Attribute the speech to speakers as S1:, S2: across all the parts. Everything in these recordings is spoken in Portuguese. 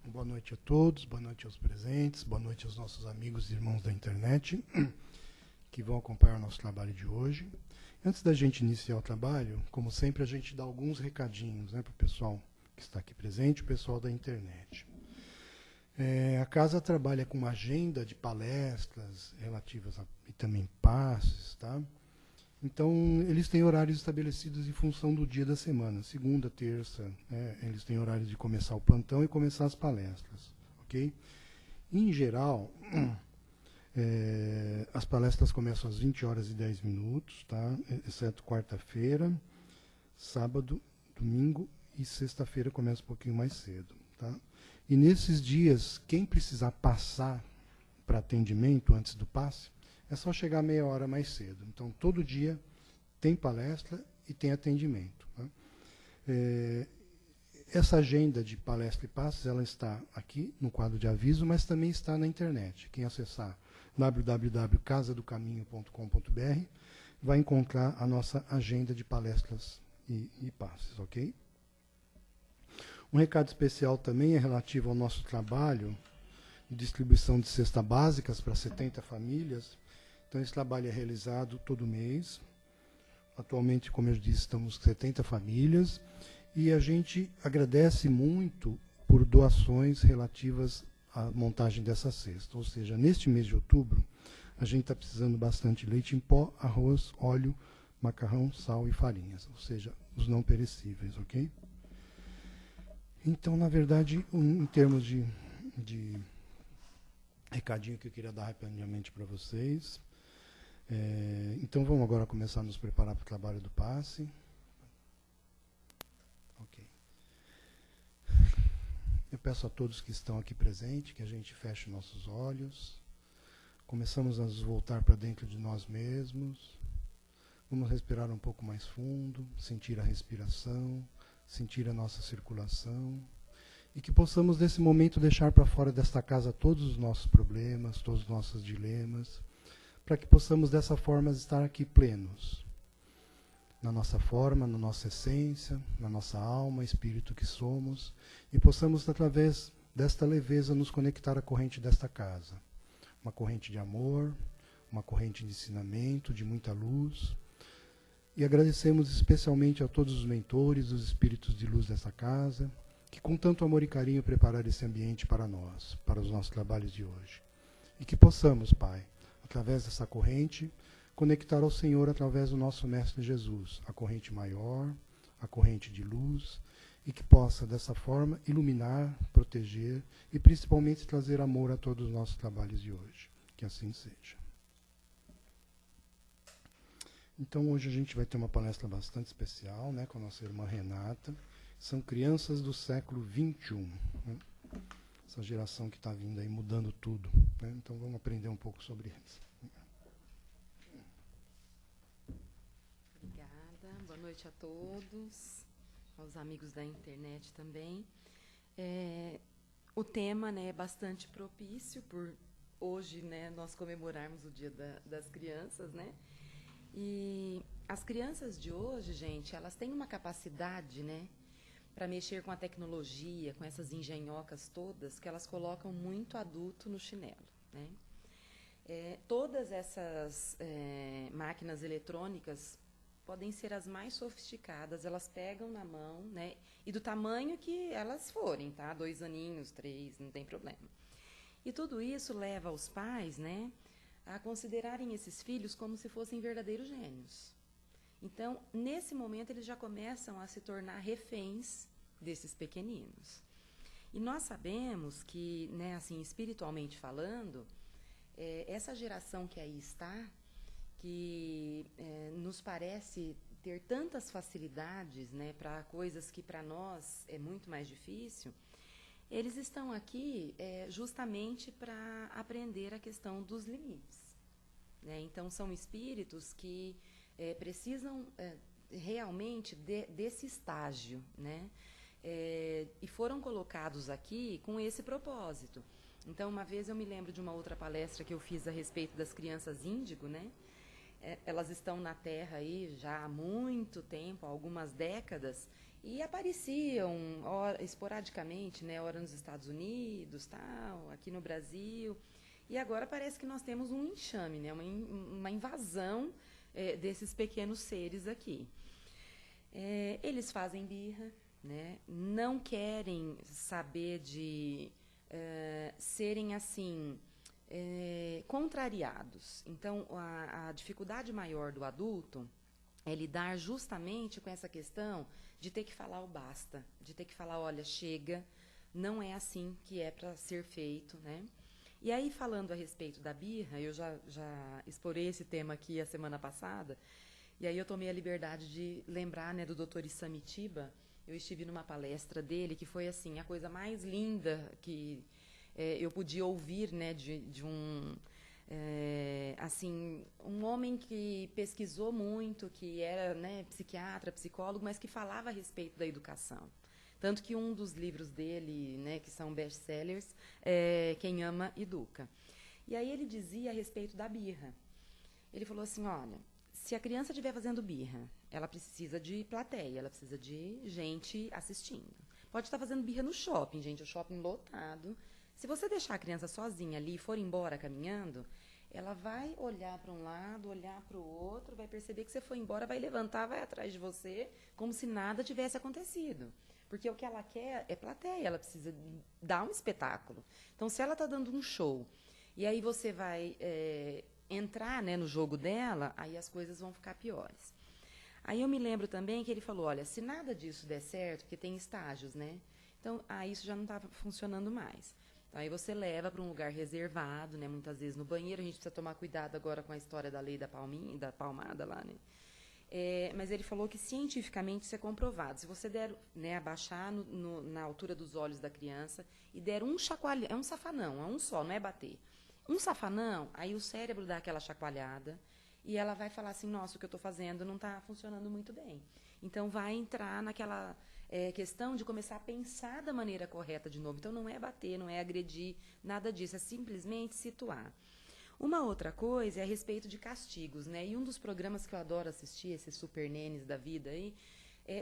S1: Boa noite a todos, boa noite aos presentes, boa noite aos nossos amigos e irmãos da internet que vão acompanhar o nosso trabalho de hoje. Antes da gente iniciar o trabalho, como sempre, a gente dá alguns recadinhos, né, para o pessoal que está aqui presente, o pessoal da internet. A casa trabalha com uma agenda de palestras relativas e também passes, tá? Então, eles têm horários estabelecidos em função do dia da semana. Segunda, terça, né, eles têm horários de começar o plantão e começar as palestras, ok? Em geral, as palestras começam às 20 horas e 10 minutos, tá? Exceto quarta-feira, sábado, domingo e sexta-feira começa um pouquinho mais cedo, tá? E nesses dias, quem precisar passar para atendimento antes do passe, é só chegar meia hora mais cedo. Então, todo dia tem palestra e tem atendimento, tá? Essa agenda de palestra e passes, ela está aqui no quadro de aviso, mas também está na internet. Quem acessar www.casadocaminho.com.br vai encontrar a nossa agenda de palestras e passes, ok? Um recado especial também é relativo ao nosso trabalho de distribuição de cestas básicas para 70 famílias. Então, esse trabalho é realizado todo mês. Atualmente, como eu disse, estamos com 70 famílias. E a gente agradece muito por doações relativas à montagem dessa cesta. Ou seja, neste mês de outubro, a gente está precisando bastante de leite em pó, arroz, óleo, macarrão, sal e farinhas. Ou seja, os não perecíveis, ok? Então, na verdade, em termos de recadinho que eu queria dar rapidamente para vocês. Então, vamos agora começar a nos preparar para o trabalho do passe. Ok. Eu peço a todos que estão aqui presentes que a gente feche nossos olhos. Começamos a nos voltar para dentro de nós mesmos. Vamos respirar um pouco mais fundo, sentir a respiração, sentir a nossa circulação. E que possamos, nesse momento, deixar para fora desta casa todos os nossos problemas, todos os nossos dilemas, para que possamos, dessa forma, estar aqui plenos. Na nossa forma, na nossa essência, na nossa alma, espírito que somos, e possamos, através desta leveza, nos conectar à corrente desta casa. Uma corrente de amor, uma corrente de ensinamento, de muita luz. E agradecemos especialmente a todos os mentores, os espíritos de luz dessa casa, que com tanto amor e carinho prepararam esse ambiente para nós, para os nossos trabalhos de hoje. E que possamos, Pai, através dessa corrente, conectar ao Senhor através do nosso Mestre Jesus, a corrente maior, a corrente de luz, e que possa, dessa forma, iluminar, proteger e principalmente trazer amor a todos os nossos trabalhos de hoje. Que assim seja. Então, hoje a gente vai ter uma palestra bastante especial, né, com a nossa irmã Renata. São crianças do século XXI, né? Essa geração que está vindo aí mudando tudo, né? Então, vamos aprender um pouco sobre eles.
S2: Obrigada, boa noite a todos, aos amigos da internet também. O tema, né, é bastante propício por hoje, né, nós comemorarmos o Dia das Crianças, né? E as crianças de hoje, gente, elas têm uma capacidade, né, para mexer com a tecnologia, com essas engenhocas todas, que elas colocam muito adulto no chinelo, né? Todas essas máquinas eletrônicas podem ser as mais sofisticadas, elas pegam na mão, né? E do tamanho que elas forem, tá? 2 aninhos, 3, não tem problema. E tudo isso leva os pais, né, a considerarem esses filhos como se fossem verdadeiros gênios. Então, nesse momento, eles já começam a se tornar reféns desses pequeninos. E nós sabemos que, né, assim, espiritualmente falando, essa geração que aí está, que nos parece ter tantas facilidades, né, para coisas que para nós é muito mais difícil, eles estão aqui justamente para aprender a questão dos limites, né? Então, são espíritos que precisam realmente desse estágio, né? E foram colocados aqui com esse propósito. Então, uma vez eu me lembro de uma outra palestra que eu fiz a respeito das crianças índigo, né? elas estão na Terra aí já há muito tempo, algumas décadas, e apareciam esporadicamente, né, ora nos Estados Unidos, tal, aqui no Brasil. E agora parece que nós temos um enxame, né, uma invasão desses pequenos seres aqui. Eles fazem birra, né, não querem saber de serem assim contrariados. Então, a dificuldade maior do adulto é lidar justamente com essa questão de ter que falar o basta, de ter que falar, olha, chega, não é assim que é para ser feito, né? E aí, falando a respeito da birra, eu já explorei esse tema aqui a semana passada, e aí eu tomei a liberdade de lembrar, né, do Dr. Isamitiba. Eu estive numa palestra dele, que foi assim, a coisa mais linda que eu podia ouvir, né, de um... assim, um homem que pesquisou muito, que era, né, psiquiatra, psicólogo, mas que falava a respeito da educação. Tanto que um dos livros dele, né, que são best-sellers, é Quem Ama, Educa. E aí ele dizia a respeito da birra. Ele falou assim, olha, se a criança estiver fazendo birra, ela precisa de plateia, ela precisa de gente assistindo. Pode estar fazendo birra no shopping, gente, o shopping lotado. Se você deixar a criança sozinha ali e for embora caminhando, ela vai olhar para um lado, olhar para o outro, vai perceber que você foi embora, vai levantar, vai atrás de você, como se nada tivesse acontecido. Porque o que ela quer é plateia, ela precisa dar um espetáculo. Então, se ela está dando um show, e aí você vai entrar, né, no jogo dela, aí as coisas vão ficar piores. Aí eu me lembro também que ele falou, olha, se nada disso der certo, porque tem estágios, né? Então, isso já não está funcionando mais. Aí você leva para um lugar reservado, né? Muitas vezes no banheiro. A gente precisa tomar cuidado agora com a história da lei da palmada lá, né? Mas ele falou que cientificamente isso é comprovado. Se você der, né, abaixar na altura dos olhos da criança e der um chacoalhão, é um safanão, é um só, não é bater. Um safanão, aí o cérebro dá aquela chacoalhada e ela vai falar assim, nossa, o que eu estou fazendo não está funcionando muito bem. Então vai entrar naquela questão de começar a pensar da maneira correta de novo. Então não é bater, não é agredir, nada disso, é simplesmente situar. Uma outra coisa é a respeito de castigos, né? E um dos programas que eu adoro assistir, esses super nenes da vida aí,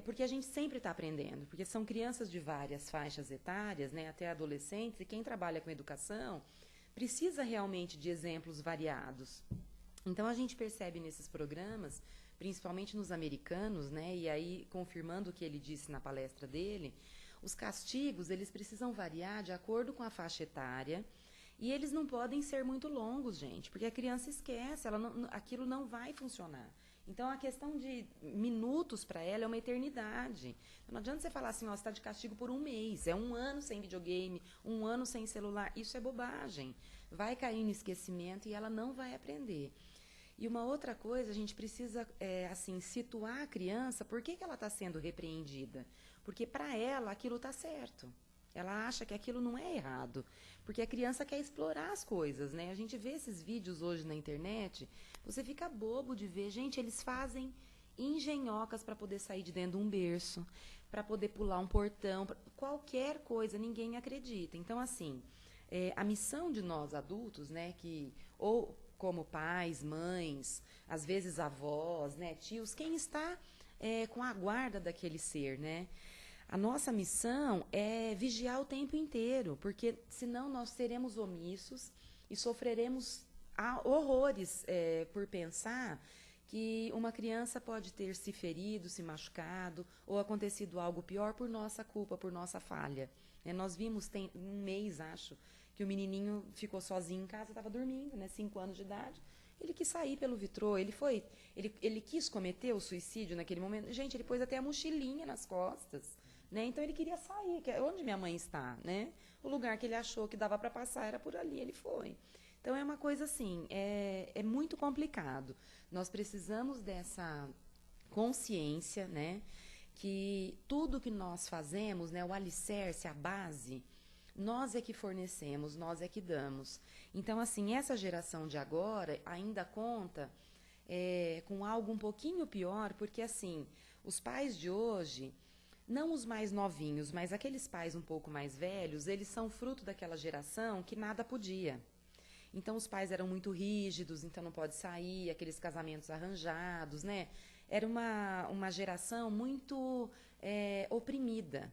S2: porque a gente sempre está aprendendo, porque são crianças de várias faixas etárias, né, até adolescentes, e quem trabalha com educação precisa realmente de exemplos variados. Então a gente percebe nesses programas, principalmente nos americanos, né, e aí confirmando o que ele disse na palestra dele, os castigos eles precisam variar de acordo com a faixa etária. E eles não podem ser muito longos, gente, porque a criança esquece, aquilo não vai funcionar. Então, a questão de minutos para ela é uma eternidade. Não adianta você falar assim, ó, você está de castigo por um mês, é 1 ano sem videogame, 1 ano sem celular. Isso é bobagem. Vai cair no esquecimento e ela não vai aprender. E uma outra coisa, a gente precisa assim, situar a criança, por que ela está sendo repreendida? Porque para ela aquilo está certo. Ela acha que aquilo não é errado, porque a criança quer explorar as coisas, né? A gente vê esses vídeos hoje na internet, você fica bobo de ver. Gente, eles fazem engenhocas para poder sair de dentro de um berço, para poder pular um portão, qualquer coisa, ninguém acredita. Então, assim, a missão de nós adultos, né, que ou como pais, mães, às vezes avós, né, tios, quem está com a guarda daquele ser, né? A nossa missão é vigiar o tempo inteiro, porque senão nós seremos omissos e sofreremos horrores por pensar que uma criança pode ter se ferido, se machucado ou acontecido algo pior por nossa culpa, por nossa falha. Nós vimos, tem um mês, acho, que o menininho ficou sozinho em casa, estava dormindo, né, 5 anos de idade. Ele quis sair pelo vitrô, ele quis cometer o suicídio naquele momento. Gente, ele pôs até a mochilinha nas costas. Né? Então ele queria sair, que é onde minha mãe está, né? O lugar que ele achou que dava para passar era por ali, ele foi. Então é uma coisa assim, é muito complicado. Nós precisamos dessa consciência, né? Que tudo que nós fazemos, né? O alicerce, a base, nós é que fornecemos, nós é que damos. Então assim, essa geração de agora ainda conta com algo um pouquinho pior, porque assim, os pais de hoje, não os mais novinhos, mas aqueles pais um pouco mais velhos, eles são fruto daquela geração que nada podia. Então, os pais eram muito rígidos, então não pode sair, aqueles casamentos arranjados, né? Era uma geração muito oprimida.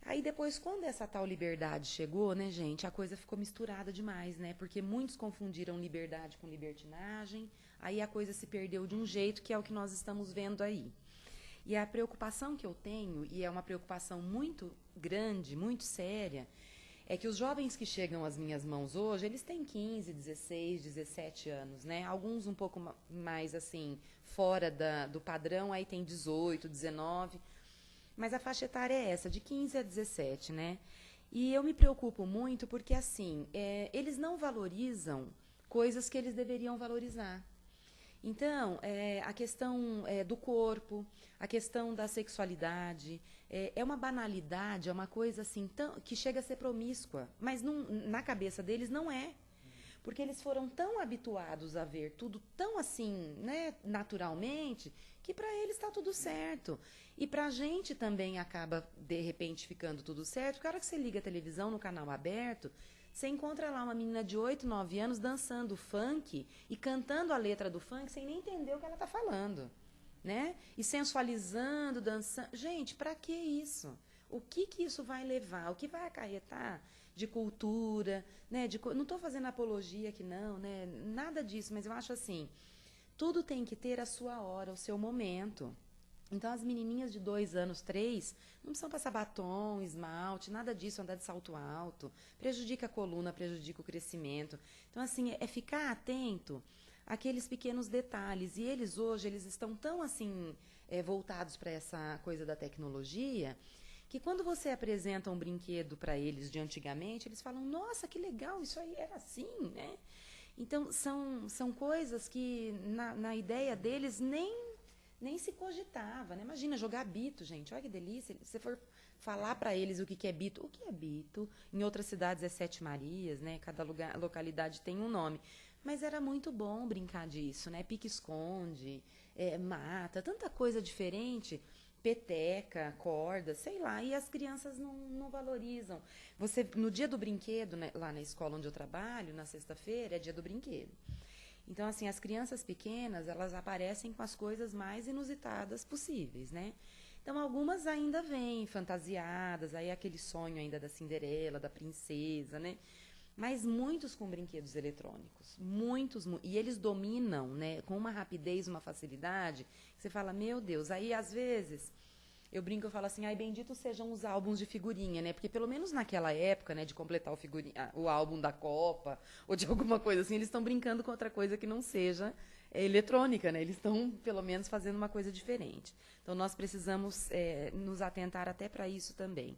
S2: Aí depois, quando essa tal liberdade chegou, né, gente, a coisa ficou misturada demais, né? Porque muitos confundiram liberdade com libertinagem, aí a coisa se perdeu de um jeito que é o que nós estamos vendo aí. E a preocupação que eu tenho, e é uma preocupação muito grande, muito séria, é que os jovens que chegam às minhas mãos hoje, eles têm 15, 16, 17 anos, né? Alguns um pouco mais, assim, fora do padrão, aí tem 18, 19... Mas a faixa etária é essa, de 15 a 17, né? E eu me preocupo muito porque, assim, eles não valorizam coisas que eles deveriam valorizar. Então, a questão do corpo, a questão da sexualidade, é uma banalidade, é uma coisa assim que chega a ser promíscua, mas na cabeça deles não é. Porque eles foram tão habituados a ver tudo tão assim, né, naturalmente, que para eles está tudo certo. E para a gente também acaba, de repente, ficando tudo certo. Porque a hora que você liga a televisão no canal aberto, você encontra lá uma menina de 8, 9 anos dançando funk e cantando a letra do funk sem nem entender o que ela está falando, né? E sensualizando, dançando. Gente, para que isso? O que isso vai levar? O que vai acarretar de cultura, né? Não estou fazendo apologia aqui não, né? Nada disso, mas eu acho assim, tudo tem que ter a sua hora, o seu momento. Então, as menininhas de 2 anos, 3, não precisam passar batom, esmalte, nada disso, andar de salto alto. Prejudica a coluna, prejudica o crescimento. Então, assim, é ficar atento àqueles pequenos detalhes. E eles, hoje, eles estão tão, assim, voltados para essa coisa da tecnologia, que quando você apresenta um brinquedo para eles de antigamente, eles falam, nossa, que legal, isso aí era assim, né? Então, são coisas que, na ideia deles, nem se cogitava, né? Imagina jogar bito, gente, olha que delícia. Se você for falar para eles o que é bito, o que é bito? Em outras cidades é Sete Marias, né? Cada localidade tem um nome. Mas era muito bom brincar disso, né? Pique-esconde, mata, tanta coisa diferente, peteca, corda, sei lá. E as crianças não valorizam. No dia do brinquedo, né, lá na escola onde eu trabalho, na sexta-feira, é dia do brinquedo. Então, assim, as crianças pequenas, elas aparecem com as coisas mais inusitadas possíveis, né? Então, algumas ainda vêm fantasiadas, aí aquele sonho ainda da Cinderela, da princesa, né? Mas muitos com brinquedos eletrônicos, muitos, e eles dominam, né, com uma rapidez, uma facilidade, que você fala, meu Deus, aí às vezes... Eu brinco, eu falo assim, ai, benditos sejam os álbuns de figurinha, né? Porque pelo menos naquela época, né, de completar o álbum da Copa, ou de alguma coisa assim, eles estão brincando com outra coisa que não seja eletrônica, né? Eles estão, pelo menos, fazendo uma coisa diferente. Então, nós precisamos nos atentar até para isso também.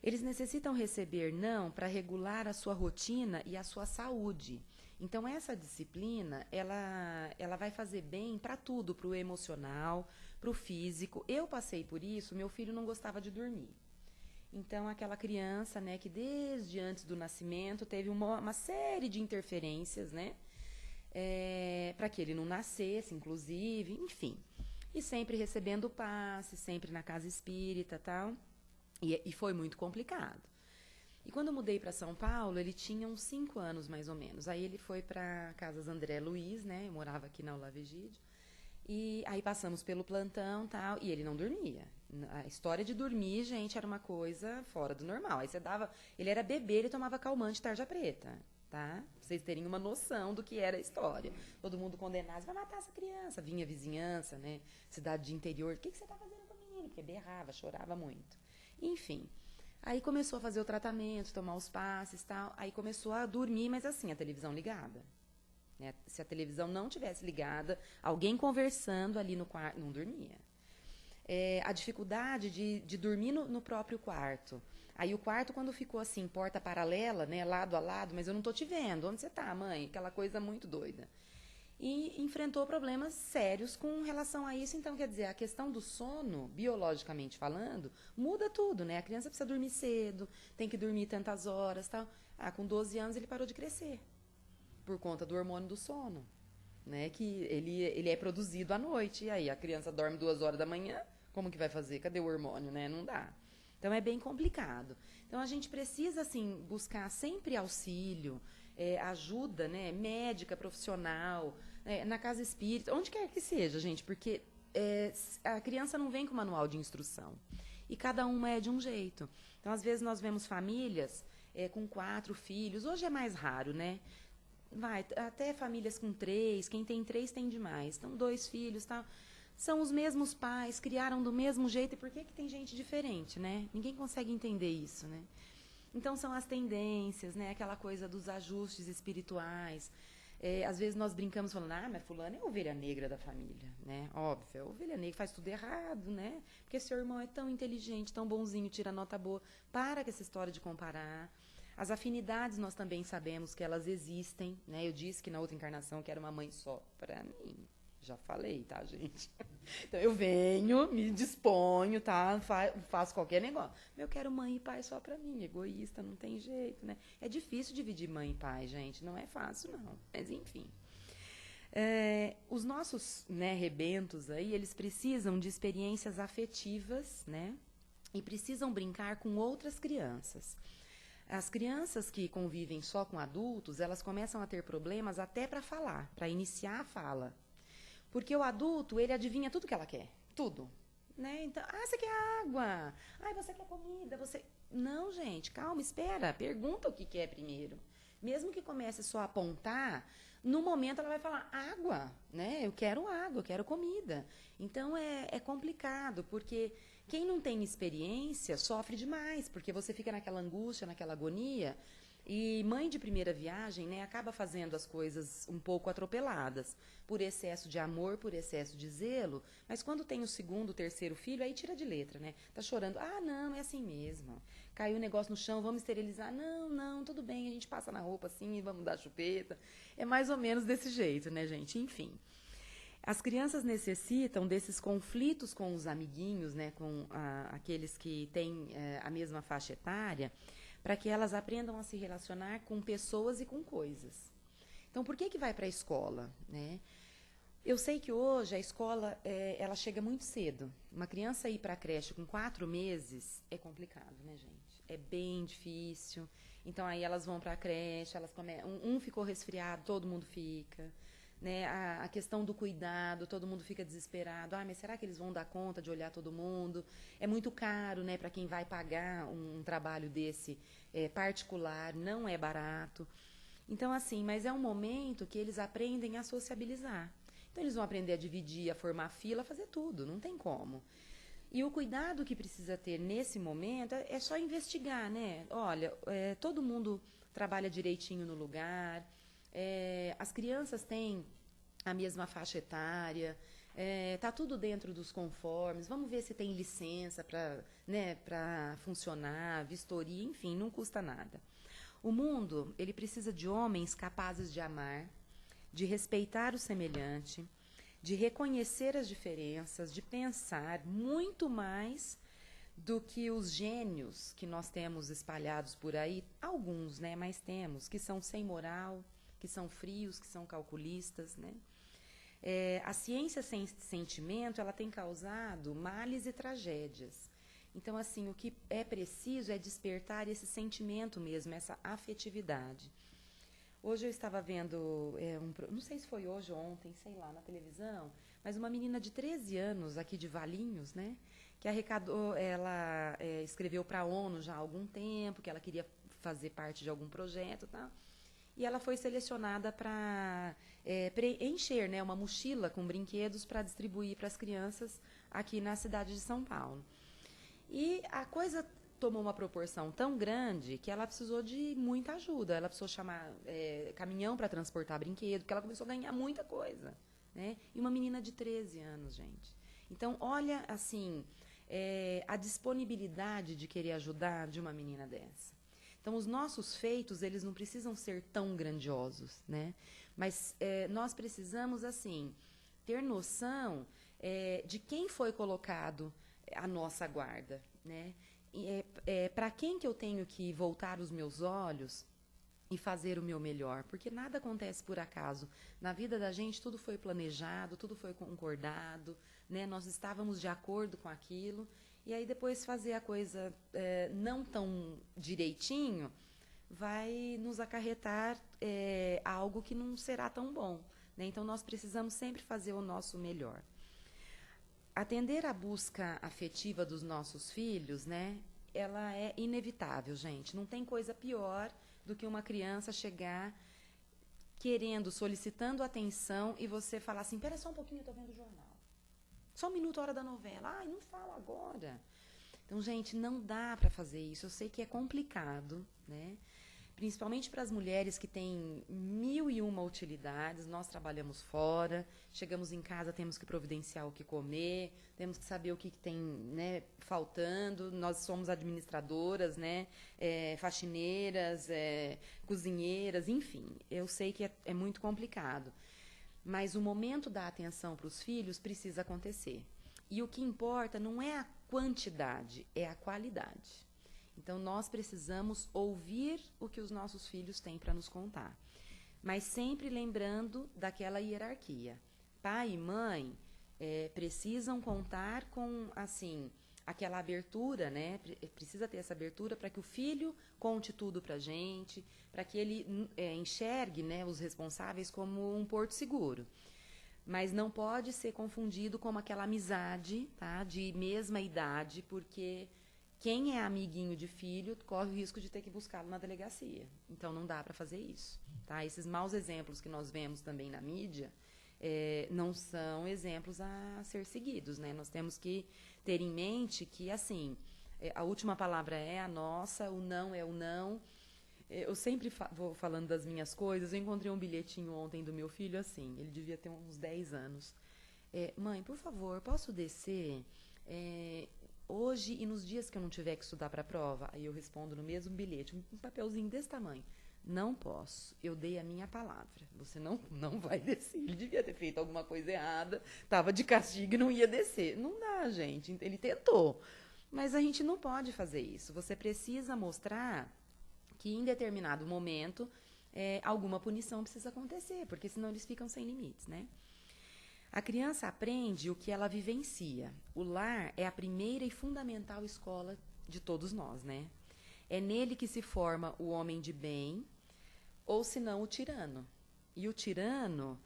S2: Eles necessitam receber não para regular a sua rotina e a sua saúde. Então, essa disciplina, ela vai fazer bem para tudo, para o emocional, para o físico. Eu passei por isso, meu filho não gostava de dormir. Então, aquela criança, né, que desde antes do nascimento teve uma série de interferências, né, para que ele não nascesse, inclusive, enfim. E sempre recebendo passe, sempre na casa espírita e tal. E foi muito complicado. E quando eu mudei para São Paulo, ele tinha uns 5 anos, mais ou menos. Aí ele foi para Casas André Luiz, né? Eu morava aqui na Olavo Egídio. E aí passamos pelo plantão e tal, e ele não dormia. A história de dormir, gente, era uma coisa fora do normal. Aí você dava... Ele era bebê, ele tomava calmante tarja preta, tá? Pra vocês terem uma noção do que era a história. Todo mundo condenado, vai matar essa criança. Vinha a vizinhança, né? Cidade de interior. O que você tá fazendo com o menino? Porque berrava, chorava muito. Enfim, aí começou a fazer o tratamento, tomar os passes e tal. Aí começou a dormir, mas assim, a televisão ligada. Né? Se a televisão não tivesse ligada, alguém conversando ali no quarto, não dormia. A dificuldade de dormir no próprio quarto. Aí o quarto, quando ficou assim, porta paralela, né, lado a lado, mas eu não tô te vendo, onde você tá, mãe? Aquela coisa muito doida. E enfrentou problemas sérios com relação a isso. Então, quer dizer, a questão do sono, biologicamente falando, muda tudo, né? A criança precisa dormir cedo, tem que dormir tantas horas, tal. Com 12 anos ele parou de crescer, por conta do hormônio do sono, né? Que ele é produzido à noite, e aí a criança dorme 2 horas da manhã, como que vai fazer? Cadê o hormônio, né? Não dá. Então, é bem complicado. Então, a gente precisa, assim, buscar sempre auxílio, ajuda, né, médica, profissional, na casa espírita, onde quer que seja, gente, porque a criança não vem com manual de instrução. E cada uma é de um jeito. Então, às vezes, nós vemos famílias com 4 filhos. Hoje é mais raro, né? Até famílias com 3. Quem tem 3 tem demais. Então, 2 filhos, tá? São os mesmos pais, criaram do mesmo jeito. E por que tem gente diferente, né? Ninguém consegue entender isso, né? Então, são as tendências, né? Aquela coisa dos ajustes espirituais. Às vezes nós brincamos falando, mas fulano é a ovelha negra da família, né? Óbvio, a ovelha negra faz tudo errado, né? Porque seu irmão é tão inteligente, tão bonzinho, tira nota boa. Para com essa história de comparar. As afinidades nós também sabemos que elas existem, né? Eu disse que na outra encarnação que era uma mãe só para mim. Já falei, tá, gente? Então, eu venho, me disponho, tá? Faço qualquer negócio. Eu quero mãe e pai só pra mim. Egoísta, não tem jeito, né? É difícil dividir mãe e pai, gente. Não é fácil, não. Mas, enfim. Os nossos, né, rebentos aí, eles precisam de experiências afetivas, né? E precisam brincar com outras crianças. As crianças que convivem só com adultos, elas começam a ter problemas até para falar, para iniciar a fala. Porque o adulto, ele adivinha tudo que ela quer. Tudo. Né? Então, você quer água. Você quer comida. Não, gente, calma, espera. Pergunta o que quer primeiro. Mesmo que comece só a apontar, no momento ela vai falar água. Né? Eu quero água, eu quero comida. Então, é complicado, porque quem não tem experiência sofre demais, porque você fica naquela angústia, naquela agonia. E mãe de primeira viagem, né, acaba fazendo as coisas um pouco atropeladas, por excesso de amor, por excesso de zelo, mas quando tem o segundo, terceiro filho, aí tira de letra, né? Tá chorando, não, é assim mesmo. Caiu o negócio no chão, vamos esterilizar. Não, tudo bem, a gente passa na roupa assim e vamos dar chupeta. É mais ou menos desse jeito, né, gente? Enfim. As crianças necessitam desses conflitos com os amiguinhos, né, com aqueles que têm a mesma faixa etária, para que elas aprendam a se relacionar com pessoas e com coisas. Então, por que vai para a escola? Né? Eu sei que hoje a escola ela chega muito cedo. Uma criança ir para a creche com 4 meses é complicado, né, gente? É bem difícil. Então, aí elas vão para a creche, um ficou resfriado, todo mundo fica. Né? A questão do cuidado, todo mundo fica desesperado. Mas será que eles vão dar conta de olhar todo mundo? É muito caro, né, para quem vai pagar um trabalho desse particular, não é barato. Então, assim, mas é um momento que eles aprendem a sociabilizar. Então, eles vão aprender a dividir, a formar fila, a fazer tudo, não tem como. E o cuidado que precisa ter nesse momento é só investigar, né? Olha, todo mundo trabalha direitinho no lugar, as crianças têm a mesma faixa etária, tá tudo dentro dos conformes, vamos ver se tem licença para funcionar, vistoria, enfim, não custa nada. O mundo, ele precisa de homens capazes de amar, de respeitar o semelhante, de reconhecer as diferenças, de pensar muito mais do que os gênios que nós temos espalhados por aí, alguns, né, mas temos, que são sem moral, que são frios, que são calculistas, né? A ciência sem sentimento, ela tem causado males e tragédias. Então, assim, o que é preciso é despertar esse sentimento mesmo, essa afetividade. Hoje eu estava vendo, não sei se foi hoje ou ontem, sei lá, na televisão, mas uma menina de 13 anos, aqui de Valinhos, né, que arrecadou, ela escreveu para a ONU já há algum tempo, que ela queria fazer parte de algum projeto, tá? E ela foi selecionada para preencher, né, uma mochila com brinquedos para distribuir para as crianças aqui na cidade de São Paulo. E a coisa tomou uma proporção tão grande que ela precisou de muita ajuda. Ela precisou chamar caminhão para transportar brinquedo, porque ela começou a ganhar muita coisa. Né? E uma menina de 13 anos, gente. Então, olha, assim, a disponibilidade de querer ajudar de uma menina dessa. Então, os nossos feitos, eles não precisam ser tão grandiosos, né? Mas nós precisamos, assim, ter noção de quem foi colocado a nossa guarda, né? Para quem que eu tenho que voltar os meus olhos e fazer o meu melhor? Porque nada acontece por acaso. Na vida da gente, tudo foi planejado, tudo foi concordado, né? Nós estávamos de acordo com aquilo. E aí depois fazer a coisa não tão direitinho, vai nos acarretar algo que não será tão bom, né? Então, nós precisamos sempre fazer o nosso melhor. Atender à busca afetiva dos nossos filhos, né? Ela é inevitável, gente. Não tem coisa pior do que uma criança chegar querendo, solicitando atenção e você falar assim, pera só um pouquinho, eu tô vendo o jornal. Só um minuto, a hora da novela. Ai, não fala agora. Então, gente, não dá para fazer isso. Eu sei que é complicado, né? Principalmente para as mulheres que têm 1001 utilidades. Nós trabalhamos fora, chegamos em casa, temos que providenciar o que comer, temos que saber o que tem, né, faltando. Nós somos administradoras, né, faxineiras, cozinheiras, enfim. Eu sei que é muito complicado. Mas o momento da atenção para os filhos precisa acontecer. E o que importa não é a quantidade, é a qualidade. Então, nós precisamos ouvir o que os nossos filhos têm para nos contar. Mas sempre lembrando daquela hierarquia. Pai e mãe precisam contar com, assim, aquela abertura, né? Precisa ter essa abertura para que o filho conte tudo para a gente, para que ele enxergue, né, os responsáveis como um porto seguro. Mas não pode ser confundido com aquela amizade, tá, de mesma idade, porque quem é amiguinho de filho corre o risco de ter que buscá-lo na delegacia. Então, não dá para fazer isso. Tá? Esses maus exemplos que nós vemos também na mídia não são exemplos a ser seguidos. Né? Nós temos que ter em mente que, assim, a última palavra é a nossa, o não é o não. Eu sempre vou falando das minhas coisas. Eu encontrei um bilhetinho ontem do meu filho, assim, ele devia ter uns 10 anos. Mãe, por favor, posso descer hoje e nos dias que eu não tiver que estudar para a prova? Aí eu respondo no mesmo bilhete, um papelzinho desse tamanho. Não posso, eu dei a minha palavra. Você não vai descer. Ele devia ter feito alguma coisa errada, estava de castigo e não ia descer. Não dá, gente. Ele tentou. Mas a gente não pode fazer isso. Você precisa mostrar que em determinado momento alguma punição precisa acontecer, porque senão eles ficam sem limites, né? A criança aprende o que ela vivencia. O lar é a primeira e fundamental escola de todos nós, né? É nele que se forma o homem de bem, ou senão o tirano. E o tirano,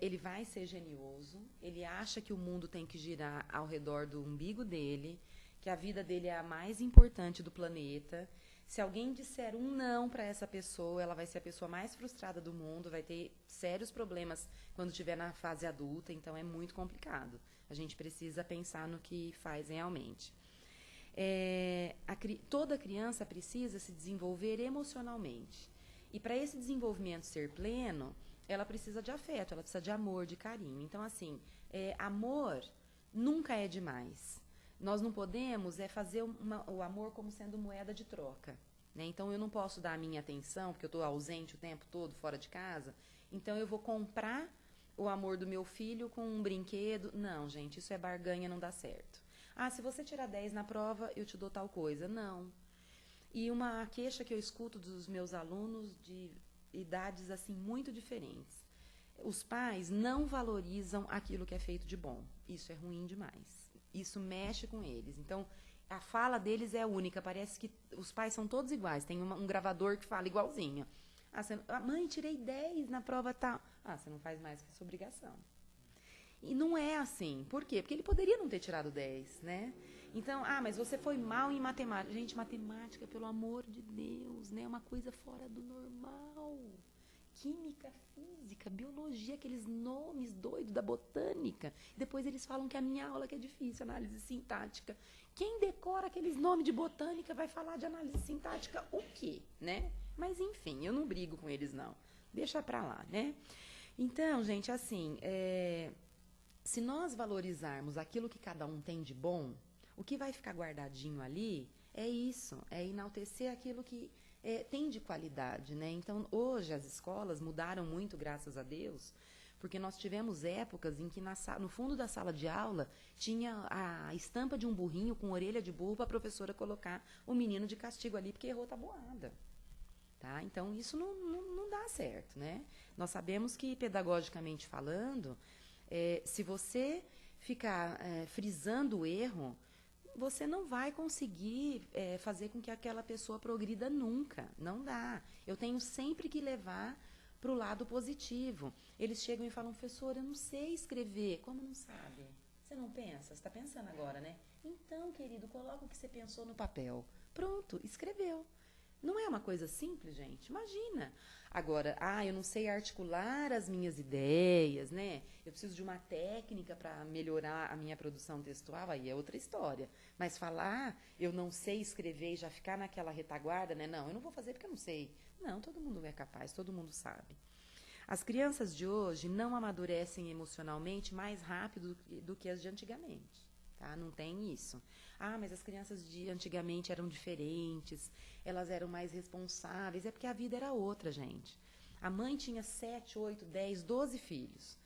S2: ele vai ser genioso, ele acha que o mundo tem que girar ao redor do umbigo dele, que a vida dele é a mais importante do planeta. Se alguém disser um não para essa pessoa, ela vai ser a pessoa mais frustrada do mundo, vai ter sérios problemas quando estiver na fase adulta, então é muito complicado. A gente precisa pensar no que faz realmente. Toda criança precisa se desenvolver emocionalmente. E para esse desenvolvimento ser pleno, ela precisa de afeto, ela precisa de amor, de carinho. Então, assim, amor nunca é demais. Nós não podemos fazer o amor como sendo moeda de troca. Né? Então, eu não posso dar a minha atenção, porque eu estou ausente o tempo todo, fora de casa. Então, eu vou comprar o amor do meu filho com um brinquedo. Não, gente, isso é barganha, não dá certo. Ah, se você tirar 10 na prova, eu te dou tal coisa. Não. E uma queixa que eu escuto dos meus alunos de idades assim muito diferentes. Os pais não valorizam aquilo que é feito de bom. Isso é ruim demais. Isso mexe com eles. Então, a fala deles é única. Parece que os pais são todos iguais. Tem um gravador que fala igualzinho. Mãe, tirei 10 na prova tal. Ah, você não faz mais que sua obrigação. E não é assim. Por quê? Porque ele poderia não ter tirado 10, né? Então, mas você foi mal em matemática. Gente, matemática, pelo amor de Deus, né? É uma coisa fora do normal. Química, física, biologia, aqueles nomes doidos da botânica. Depois eles falam que a minha aula que é difícil, análise sintática. Quem decora aqueles nomes de botânica vai falar de análise sintática o quê, né? Mas, enfim, eu não brigo com eles, não. Deixa pra lá, né? Então, gente, assim, se nós valorizarmos aquilo que cada um tem de bom, o que vai ficar guardadinho ali é isso, é enaltecer aquilo que tem de qualidade, né? Então, hoje as escolas mudaram muito, graças a Deus, porque nós tivemos épocas em que no fundo da sala de aula tinha a estampa de um burrinho com orelha de burro para a professora colocar o menino de castigo ali porque errou tabuada. Tá? Então, isso não dá certo, né? Nós sabemos que, pedagogicamente falando, se você ficar frisando o erro, você não vai conseguir fazer com que aquela pessoa progrida nunca. Não dá. Eu tenho sempre que levar para o lado positivo. Eles chegam e falam, professora, eu não sei escrever. Como não sabe? Você não pensa? Você está pensando agora, né? Então, querido, coloca o que você pensou no papel. Pronto, escreveu. Não é uma coisa simples, gente? Imagina. Agora, eu não sei articular as minhas ideias, né? Eu preciso de uma técnica para melhorar a minha produção textual, aí é outra história. Mas falar, eu não sei escrever e já ficar naquela retaguarda, né? Não, eu não vou fazer porque eu não sei. Não, todo mundo é capaz, todo mundo sabe. As crianças de hoje não amadurecem emocionalmente mais rápido do que as de antigamente. Tá? Não tem isso. Mas as crianças de antigamente eram diferentes, elas eram mais responsáveis. É porque a vida era outra, gente. A mãe tinha 7, 8, 10, 12 filhos.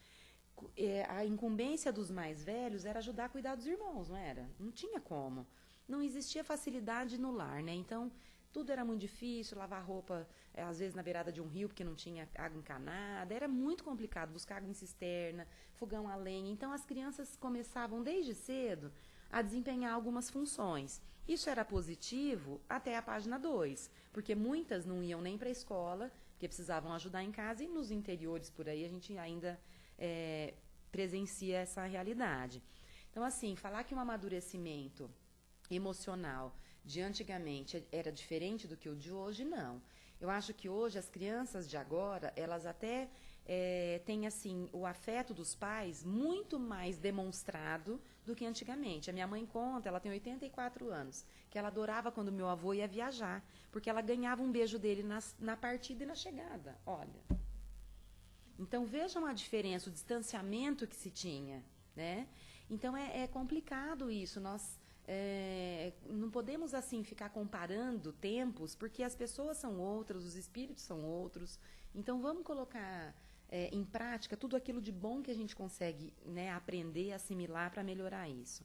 S2: A incumbência dos mais velhos era ajudar a cuidar dos irmãos, não era? Não tinha como. Não existia facilidade no lar, né? Então, tudo era muito difícil, lavar roupa, às vezes na beirada de um rio, porque não tinha água encanada. Era muito complicado buscar água em cisterna, fogão a lenha. Então, as crianças começavam desde cedo a desempenhar algumas funções. Isso era positivo até a página 2, porque muitas não iam nem para a escola, porque precisavam ajudar em casa, e nos interiores por aí a gente ainda presencia essa realidade. Então, assim, falar que um amadurecimento emocional de antigamente era diferente do que o de hoje, não. Eu acho que hoje as crianças de agora, elas até têm assim, o afeto dos pais muito mais demonstrado do que antigamente. A minha mãe conta, ela tem 84 anos, que ela adorava quando meu avô ia viajar, porque ela ganhava um beijo dele na partida e na chegada. Olha. Então, vejam a diferença, o distanciamento que se tinha, né? Então, é complicado isso. Nós não podemos, assim, ficar comparando tempos, porque as pessoas são outras, os espíritos são outros. Então, vamos colocar em prática tudo aquilo de bom que a gente consegue, né, aprender, assimilar para melhorar isso.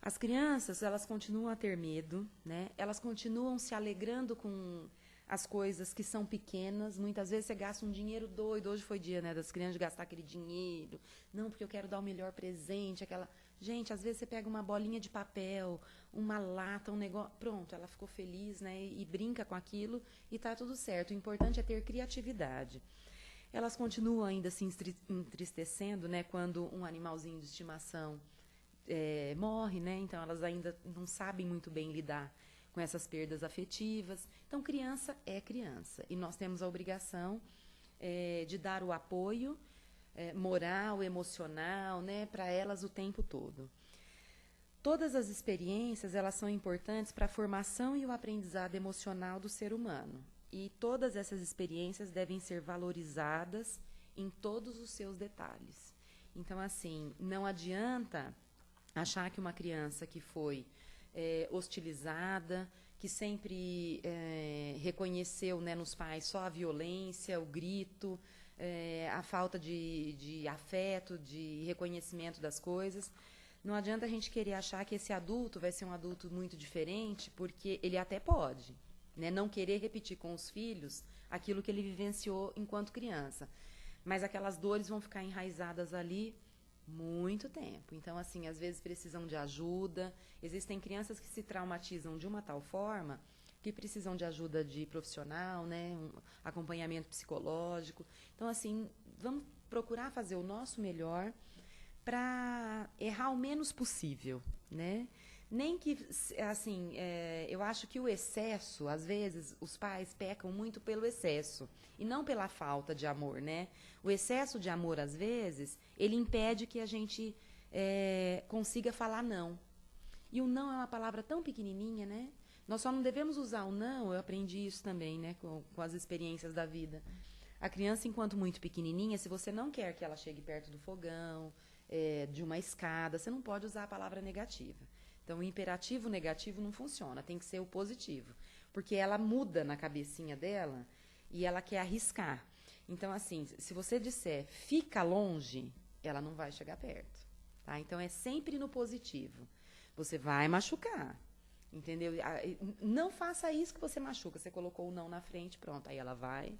S2: As crianças, elas continuam a ter medo, né? Elas continuam se alegrando com as coisas que são pequenas. Muitas vezes você gasta um dinheiro doido. Hoje foi dia, né, das crianças de gastar aquele dinheiro. Não, porque eu quero dar o melhor presente. Gente, às vezes você pega uma bolinha de papel, uma lata, um negócio. Pronto, ela ficou feliz, né? E brinca com aquilo e tá tudo certo. O importante é ter criatividade. Elas continuam ainda se entristecendo, né, quando um animalzinho de estimação morre, né? Então elas ainda não sabem muito bem lidar com essas perdas afetivas. Então, criança é criança. E nós temos a obrigação de dar o apoio moral, emocional, né, para elas o tempo todo. Todas as experiências, elas são importantes para a formação e o aprendizado emocional do ser humano. E todas essas experiências devem ser valorizadas em todos os seus detalhes. Então, assim, não adianta achar que uma criança que foi hostilizada, que sempre reconheceu, né, nos pais só a violência, o grito, a falta de afeto, de reconhecimento das coisas. Não adianta a gente querer achar que esse adulto vai ser um adulto muito diferente, porque ele até pode, né, não querer repetir com os filhos aquilo que ele vivenciou enquanto criança. Mas aquelas dores vão ficar enraizadas ali muito tempo. Então, assim, às vezes precisam de ajuda. Existem crianças que se traumatizam de uma tal forma que precisam de ajuda de profissional, né, um acompanhamento psicológico. Então, assim, vamos procurar fazer o nosso melhor para errar o menos possível, né? Nem que, assim, eu acho que o excesso, às vezes, os pais pecam muito pelo excesso e não pela falta de amor, né? O excesso de amor, às vezes, ele impede que a gente consiga falar não. E o não é uma palavra tão pequenininha, né? Nós só não devemos usar o não, eu aprendi isso também, né, com as experiências da vida. A criança, enquanto muito pequenininha, se você não quer que ela chegue perto do fogão, de uma escada, você não pode usar a palavra negativa. Então, o imperativo negativo não funciona, tem que ser o positivo. Porque ela muda na cabecinha dela e ela quer arriscar. Então, assim, se você disser fica longe, ela não vai chegar perto. Tá? Então, é sempre no positivo. Você vai machucar, entendeu? Não faça isso que você machuca. Você colocou o não na frente, pronto. Aí ela vai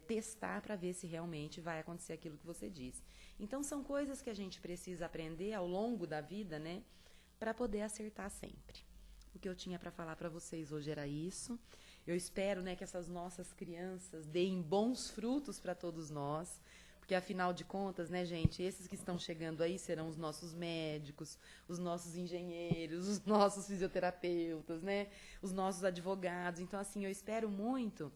S2: testar para ver se realmente vai acontecer aquilo que você disse. Então, são coisas que a gente precisa aprender ao longo da vida, né? para poder acertar sempre. O que eu tinha para falar para vocês hoje era isso. Eu espero, né, que essas nossas crianças deem bons frutos para todos nós, porque, afinal de contas, né, gente, esses que estão chegando aí serão os nossos médicos, os nossos engenheiros, os nossos fisioterapeutas, né, os nossos advogados. Então, assim, eu espero muito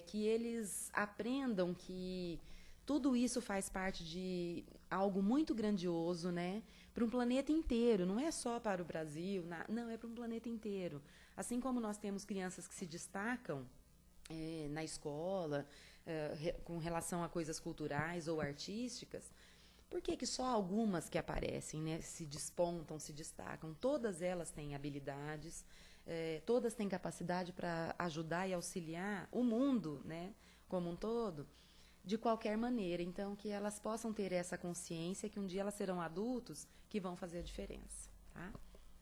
S2: que eles aprendam que tudo isso faz parte de algo muito grandioso, né, para um planeta inteiro. Não é só para o Brasil, não, é para um planeta inteiro. Assim como nós temos crianças que se destacam na escola, com relação a coisas culturais ou artísticas, por que só algumas que aparecem, né, se despontam, se destacam? Todas elas têm habilidades, todas têm capacidade para ajudar e auxiliar o mundo, né, como um todo, de qualquer maneira. Então, que elas possam ter essa consciência que um dia elas serão adultos que vão fazer a diferença. Tá?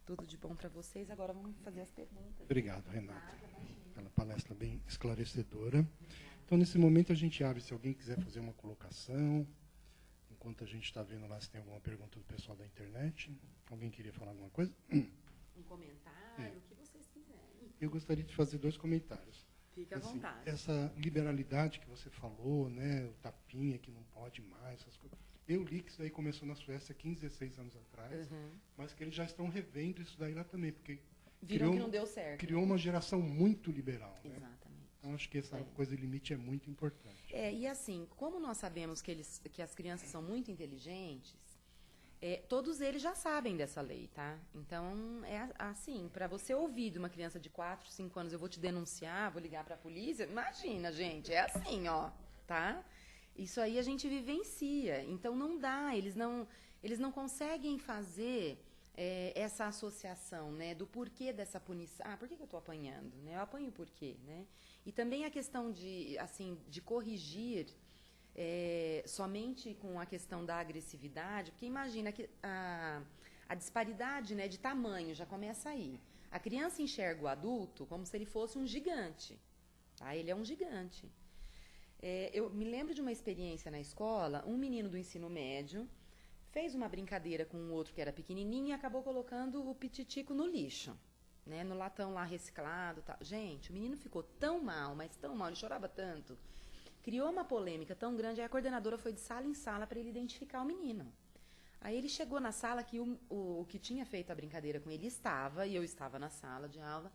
S2: Tudo de bom para vocês. Agora vamos fazer as perguntas.
S1: Obrigado, Renata, pela palestra bem esclarecedora. Então, nesse momento, a gente abre, se alguém quiser fazer uma colocação, enquanto a gente está vendo lá se tem alguma pergunta do pessoal da internet. Alguém queria falar alguma coisa?
S2: Um comentário, o que vocês quiserem.
S1: Eu gostaria de fazer 2 comentários.
S2: Fique à vontade.
S1: Essa liberalidade que você falou, né, o tapinha que não pode mais, essas coisas. Eu li que isso daí começou na Suécia 15, 16 anos atrás, mas que eles já estão revendo isso daí lá também, porque
S2: viram que não deu certo.
S1: Criou uma geração muito liberal.
S2: Exatamente.
S1: Né? Então, acho que essa coisa de limite é muito importante.
S2: E assim, como nós sabemos que as crianças são muito inteligentes, todos eles já sabem dessa lei, tá? Então, assim, para você ouvir de uma criança de 4, 5 anos, eu vou te denunciar, vou ligar para a polícia, imagina, gente, é assim, ó, tá? Isso aí a gente vivencia, então não dá, eles não conseguem fazer essa associação, né, do porquê dessa punição. Por que eu estou apanhando? Né? Eu apanho por quê? Né? E também a questão de corrigir somente com a questão da agressividade, porque imagina que a disparidade, né, de tamanho já começa aí. A criança enxerga o adulto como se ele fosse um gigante. Tá? Ele é um gigante. Eu me lembro de uma experiência na escola, um menino do ensino médio fez uma brincadeira com um outro que era pequenininho e acabou colocando o pititico no lixo, né, no latão lá reciclado. Tal. Gente, o menino ficou tão mal, mas tão mal, ele chorava tanto. Criou uma polêmica tão grande, aí a coordenadora foi de sala em sala para ele identificar o menino. Aí ele chegou na sala que o que tinha feito a brincadeira com ele estava, e eu estava na sala de aula.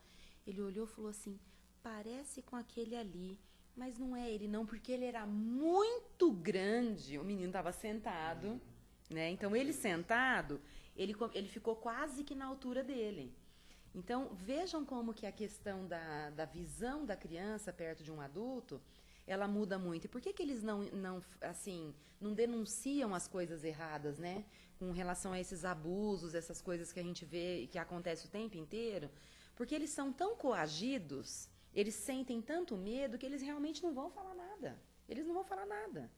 S2: Ele olhou e falou assim, parece com aquele ali, mas não é ele não, porque ele era muito grande. O menino estava sentado, né? Então, ele sentado, ele ficou quase que na altura dele. Então, vejam como que a questão da visão da criança perto de um adulto, ela muda muito. E por que eles não denunciam as coisas erradas, né? Com relação a esses abusos, essas coisas que a gente vê e que acontece o tempo inteiro? Porque eles são tão coagidos, eles sentem tanto medo que eles realmente não vão falar nada. Eles não vão falar nada.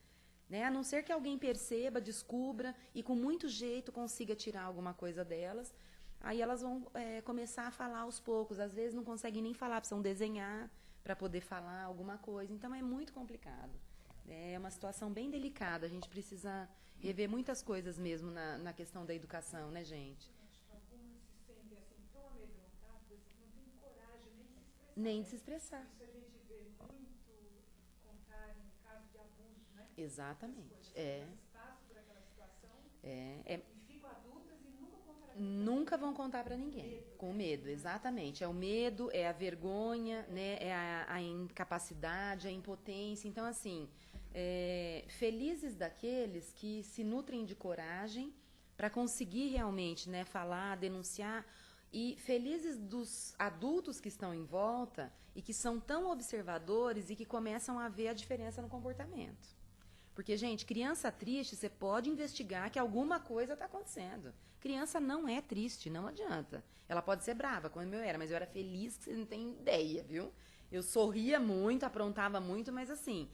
S2: Né? A não ser que alguém perceba, descubra e com muito jeito consiga tirar alguma coisa delas. Aí elas vão começar a falar aos poucos. Às vezes não conseguem nem falar, precisam desenhar para poder falar alguma coisa. Então é muito complicado. É uma situação bem delicada. A gente precisa rever muitas coisas mesmo na questão da educação, né, gente?
S3: Algumas se sentem assim tão amedrontadas que não têm coragem nem de se expressar.
S2: Nem de se expressar.
S3: Isso a gente vê muito contar em caso de abuso, né?
S2: Exatamente.
S3: Passam por aquela situação
S2: e
S3: ficam adultas e
S2: nunca vão contar para ninguém. Com medo, exatamente. É o medo, é a vergonha, né? É a incapacidade, a impotência. Então, assim, felizes daqueles que se nutrem de coragem para conseguir realmente, né, falar, denunciar, e felizes dos adultos que estão em volta e que são tão observadores e que começam a ver a diferença no comportamento. Porque, gente, criança triste, você pode investigar que alguma coisa está acontecendo. Criança não é triste, não adianta. Ela pode ser brava, como eu era, mas eu era feliz, que você não tem ideia, viu? Eu sorria muito, aprontava muito, mas assim,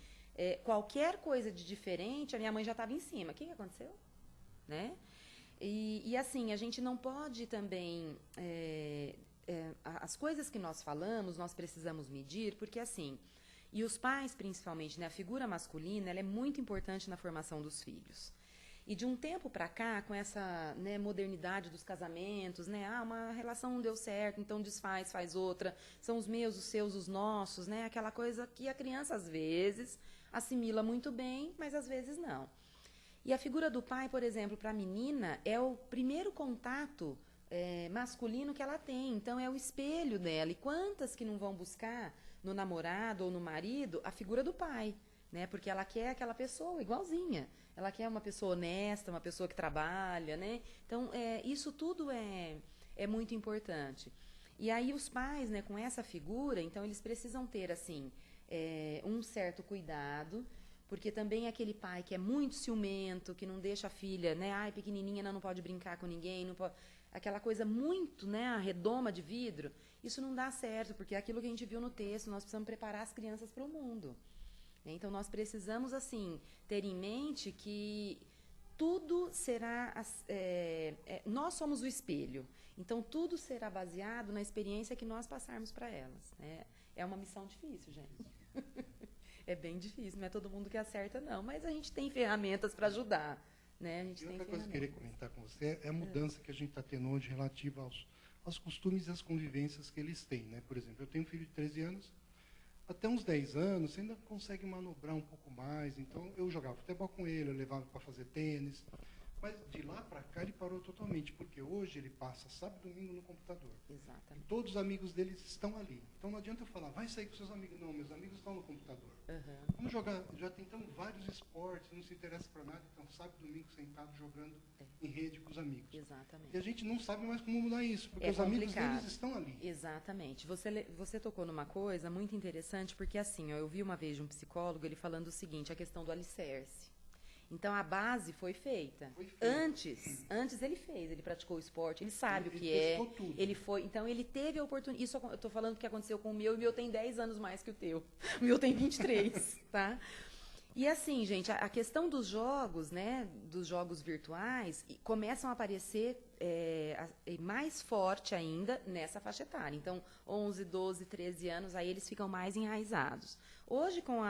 S2: qualquer coisa de diferente, a minha mãe já estava em cima. O que aconteceu? Né? E assim, a gente não pode também... as coisas que nós falamos, nós precisamos medir, porque assim... E os pais, principalmente, né, a figura masculina, ela é muito importante na formação dos filhos. E de um tempo para cá, com essa, né, modernidade dos casamentos, né, uma relação não deu certo, então desfaz, faz outra, são os meus, os seus, os nossos, né, aquela coisa que a criança às vezes assimila muito bem, mas às vezes não. E a figura do pai, por exemplo, para a menina, é o primeiro contato masculino que ela tem, então é o espelho dela. E quantas que não vão buscar no namorado ou no marido a figura do pai, né? Porque ela quer aquela pessoa igualzinha. Ela quer uma pessoa honesta, uma pessoa que trabalha, né? Então, isso tudo é muito importante. E aí os pais, né, com essa figura, então eles precisam ter, assim, um certo cuidado, porque também aquele pai que é muito ciumento, que não deixa a filha, né, ai, pequenininha, não pode brincar com ninguém, não pode... aquela coisa muito, né, a redoma de vidro, isso não dá certo, porque é aquilo que a gente viu no texto, nós precisamos preparar as crianças para o mundo. Então, nós precisamos, assim, ter em mente que tudo será... nós somos o espelho. Então, tudo será baseado na experiência que nós passarmos para elas. Né? É uma missão difícil, gente. É bem difícil, não é todo mundo que acerta, não. Mas a gente tem ferramentas para ajudar. Né? A gente
S1: e
S2: tem
S1: outra coisa que eu queria comentar com você é a mudança que a gente está tendo hoje relativa aos costumes e às convivências que eles têm. Né? Por exemplo, eu tenho um filho de 13 anos, até uns 10 anos, você ainda consegue manobrar um pouco mais. Então, eu jogava futebol com ele, eu levava para fazer tênis. Mas de lá para cá ele parou totalmente, porque hoje ele passa sábado e domingo no computador.
S2: Exatamente.
S1: E todos os amigos deles estão ali. Então não adianta eu falar, vai sair com seus amigos. Não, meus amigos estão no computador.
S2: Uhum.
S1: Vamos jogar, já tentamos vários esportes, não se interessa para nada, então sábado e domingo sentado jogando em rede com os amigos.
S2: Exatamente.
S1: E a gente não sabe mais como mudar isso, porque os
S2: complicado.
S1: amigos deles estão ali.
S2: Exatamente. Você tocou numa coisa muito interessante, porque assim, ó, eu vi uma vez de um psicólogo, ele falando o seguinte, a questão do alicerce. Então, a base foi feita. Antes ele fez, ele praticou o esporte, ele sabe o que é.
S1: Tudo.
S2: Ele foi, então, ele teve a oportunidade. Isso eu estou falando que aconteceu com o meu, e o meu tem 10 anos mais que o teu. O meu tem 23, tá? E assim, gente, a questão dos jogos, né, dos jogos virtuais, começam a aparecer mais forte ainda nessa faixa etária. Então, 11, 12, 13 anos, aí eles ficam mais enraizados. Hoje, com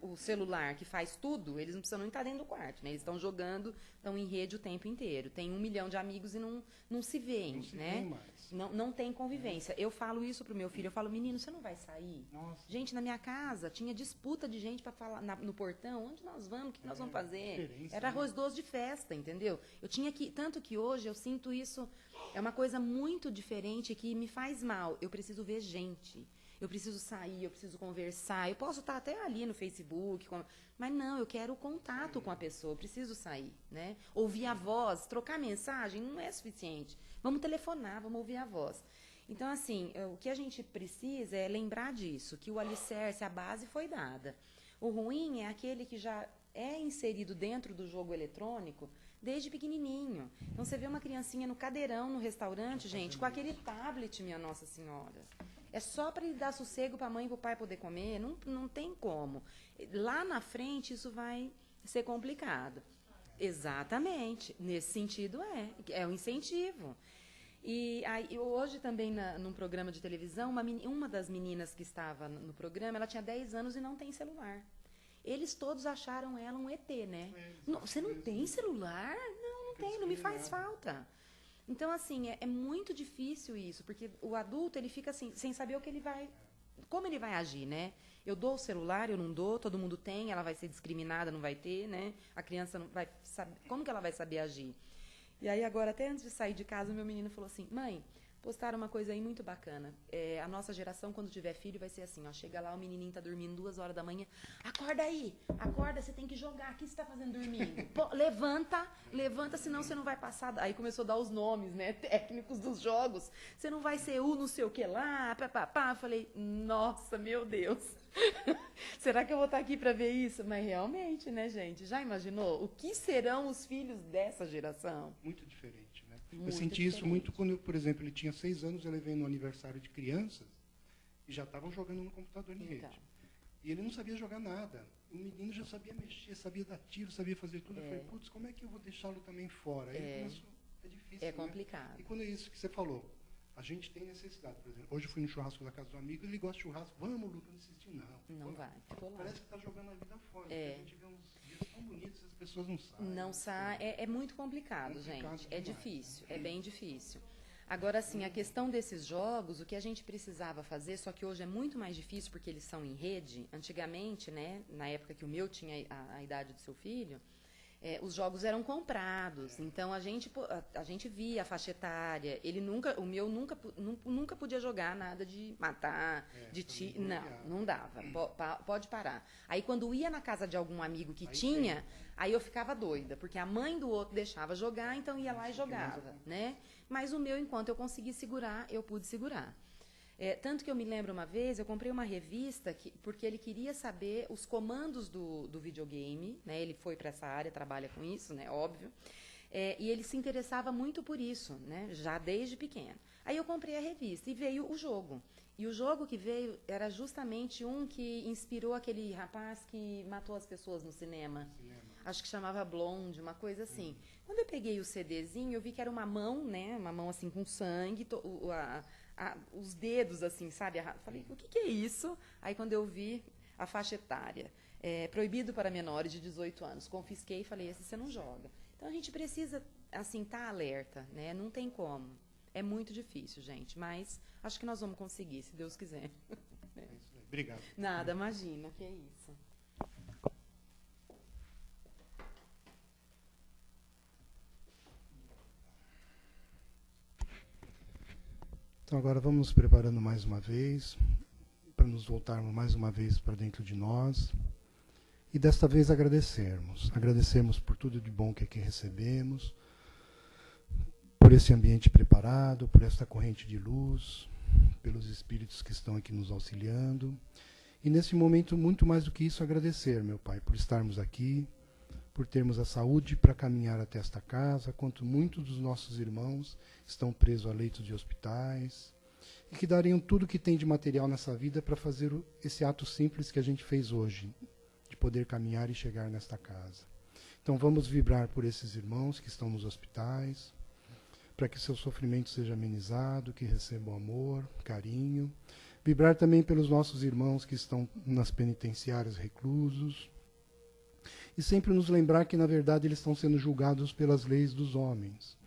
S2: o celular que faz tudo, eles não precisam nem estar dentro do quarto, né? Eles estão jogando, estão em rede o tempo inteiro. Tem 1 milhão de amigos e não se veem, né? Não tem convivência. Eu falo isso pro meu filho, eu falo, menino, você não vai sair?
S1: Nossa.
S2: Gente, na minha casa, tinha disputa de gente para falar no portão, onde nós vamos, o que nós vamos fazer? Era arroz doce de festa, entendeu? Eu tinha que, tanto que hoje eu sinto isso, é uma coisa muito diferente que me faz mal. Eu preciso ver gente. Eu preciso sair, eu preciso conversar. Eu posso estar até ali no Facebook, mas não, eu quero o contato com a pessoa, eu preciso sair, né? Ouvir a voz, trocar mensagem não é suficiente. Vamos telefonar, vamos ouvir a voz. Então, assim, o que a gente precisa é lembrar disso, que o alicerce, a base foi dada. O ruim é aquele que já é inserido dentro do jogo eletrônico desde pequenininho. Então, você vê uma criancinha no cadeirão, no restaurante, gente, com aquele tablet, minha Nossa Senhora. É só para ele dar sossego para a mãe e para o pai poder comer? Não tem como. Lá na frente, isso vai ser complicado. Exatamente. Nesse sentido, é um incentivo. E aí, hoje também, num programa de televisão, uma das meninas que estava no programa, ela tinha 10 anos e não tem celular. Eles todos acharam ela um ET, né? Você não tem celular? Não tem, não me faz falta. Então, assim, é muito difícil isso, porque o adulto, ele fica assim, sem saber como ele vai agir, né? Eu dou o celular, eu não dou, todo mundo tem, ela vai ser discriminada, não vai ter, né? A criança não vai saber, como que ela vai saber agir? E aí, agora, até antes de sair de casa, o meu menino falou assim, mãe, postaram uma coisa aí muito bacana. A nossa geração, quando tiver filho, vai ser assim, ó, chega lá, o menininho tá dormindo 2 horas da manhã, acorda aí, acorda, você tem que jogar, o que você tá fazendo dormindo? Pô, levanta, senão você não vai passar. Aí começou a dar os nomes, né, técnicos dos jogos. Você não vai ser não sei o que lá, papapá. Falei, nossa, meu Deus. Será que eu vou estar aqui para ver isso? Mas realmente, né, gente? Já imaginou? O que serão os filhos dessa geração?
S1: Muito diferente, né? Eu senti isso muito quando, por exemplo, ele tinha 6 anos, eu levei no aniversário de crianças e já estavam jogando no computador em rede. E ele não sabia jogar nada. O menino já sabia mexer, sabia dar tiro, sabia fazer tudo. Eu falei, putz, como é que eu vou deixá-lo também fora? Aí ele começou, é difícil,
S2: É complicado.
S1: Né? E quando é isso que você falou, A gente tem necessidade, por exemplo. Hoje eu fui no churrasco da casa do amigo, ele gosta de churrasco. Vamos, Lucas, não insistir, não.
S2: Não vai. Ficou lá.
S1: Parece que está jogando a vida fora.
S2: É.
S1: A gente vê uns dias tão bonitos, as pessoas não saem.
S2: Não sai. É muito complicado, gente. É
S1: demais,
S2: difícil. É bem difícil. Agora, assim, a questão desses jogos, o que a gente precisava fazer, só que hoje é muito mais difícil porque eles são em rede. Antigamente, né, na época que o meu tinha a idade do seu filho, os jogos eram comprados. Então, a gente via a faixa etária. O meu nunca podia jogar nada de matar, de tiro. Não dava. Pode parar. Aí, quando ia na casa de algum amigo que tinha, aí eu ficava doida, porque a mãe do outro deixava jogar, então ia lá e jogava, né? Mas o meu, enquanto eu consegui segurar, eu pude segurar. Tanto que eu me lembro uma vez, eu comprei uma revista porque ele queria saber os comandos do videogame, né? Ele foi para essa área, trabalha com isso, né? Óbvio. E ele se interessava muito por isso, né? Já desde pequeno. Aí eu comprei a revista e veio o jogo. E o jogo que veio era justamente um que inspirou aquele rapaz que matou as pessoas no cinema. Acho que chamava Blonde, uma coisa assim. Quando eu peguei o CDzinho, eu vi que era uma mão, né? Uma mão assim com sangue, os dedos assim, sabe? Falei, o que é isso? Aí quando eu vi a faixa etária, proibido para menores de 18 anos, confisquei e falei, esse você não joga. Então a gente precisa, assim, estar alerta, né? Não tem como. É muito difícil, gente, mas acho que nós vamos conseguir, se Deus quiser.
S1: Obrigado.
S2: Nada, imagina, que é isso.
S1: Então agora vamos nos preparando mais uma vez, para nos voltarmos mais uma vez para dentro de nós. E desta vez agradecermos. Agradecermos por tudo de bom que aqui recebemos, por esse ambiente preparado, por esta corrente de luz, pelos espíritos que estão aqui nos auxiliando. E nesse momento, muito mais do que isso, agradecer, meu Pai, por estarmos aqui, por termos a saúde para caminhar até esta casa, quanto muitos dos nossos irmãos estão presos a leitos de hospitais, e que dariam tudo que tem de material nessa vida para fazer esse ato simples que a gente fez hoje, de poder caminhar e chegar nesta casa. Então vamos vibrar por esses irmãos que estão nos hospitais, para que seu sofrimento seja amenizado, que recebam amor, carinho. Vibrar também pelos nossos irmãos que estão nas penitenciárias reclusos. E sempre nos lembrar que, na verdade, eles estão sendo julgados pelas leis dos homens.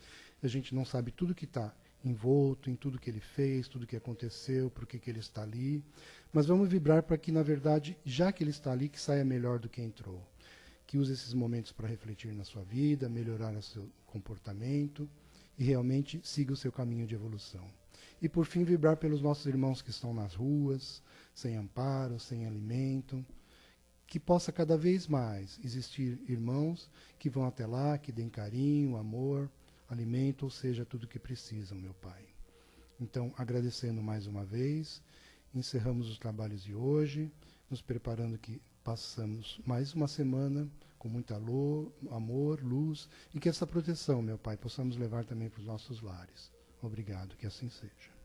S1: A gente não sabe tudo que está envolto em tudo que ele fez, tudo que aconteceu, por que ele está ali. Mas vamos vibrar para que, na verdade, já que ele está ali, que saia melhor do que entrou. Que use esses momentos para refletir na sua vida, melhorar o seu comportamento e realmente siga o seu caminho de evolução. E, por fim, vibrar pelos nossos irmãos que estão nas ruas, sem amparo, sem alimento, que possa cada vez mais existir irmãos que vão até lá, que deem carinho, amor, alimento, ou seja, tudo o que precisam, meu Pai. Então, agradecendo mais uma vez, encerramos os trabalhos de hoje, nos preparando que passamos mais uma semana com muito amor, luz, e que essa proteção, meu Pai, possamos levar também para os nossos lares. Obrigado, que assim seja.